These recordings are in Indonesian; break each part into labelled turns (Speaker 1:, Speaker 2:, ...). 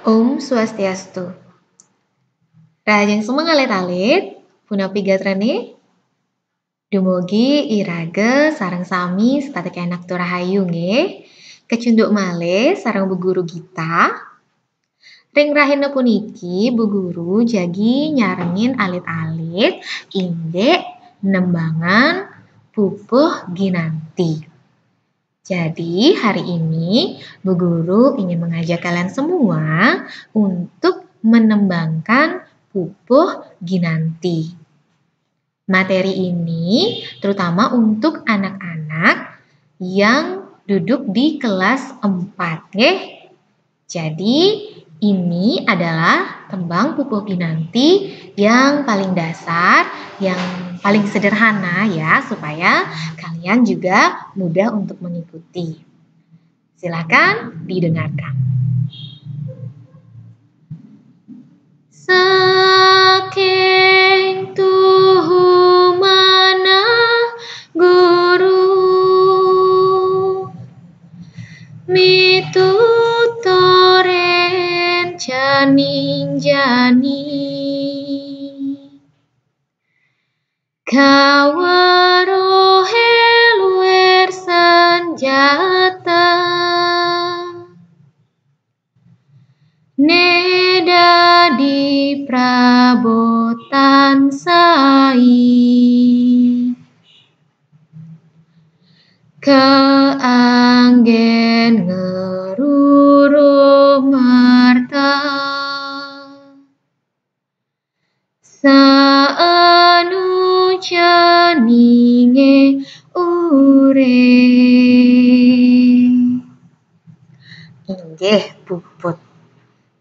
Speaker 1: Om Swastiastu. Rajang sumangalit-alit, punapi gatrane, dumugi irage sareng sami sepadake anak turahayu nggih. Kecunduk malih sareng Bu Guru Gita. Ring rahina puniki Bu Guru jagi nyarengin alit-alit indek nembangan pupuh ginanti. Jadi hari ini Bu Guru ingin mengajak kalian semua untuk menembangkan pupuh ginanti. Materi ini terutama untuk anak-anak yang duduk di kelas 4 nggih. Jadi ini adalah tembang pupuh ginanti yang paling dasar, yang paling sederhana ya, supaya kalian juga mudah untuk mengikuti. Silakan didengarkan. Saking tuhu manah guru mitutoren janing jani kawarohe luer sanjata neda di prabotan sai keanggen ngeruruh marta saanu janinge ure. Inggih puput.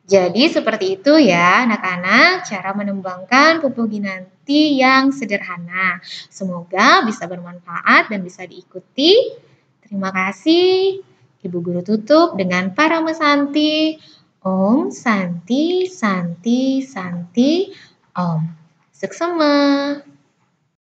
Speaker 1: Jadi seperti itu ya anak-anak cara menembangkan pupuh ginanti yang sederhana. Semoga bisa bermanfaat dan bisa diikuti. Terima kasih. Ibu Guru tutup dengan Parama Santi. Om Santi Santi Santi Om. Suksema.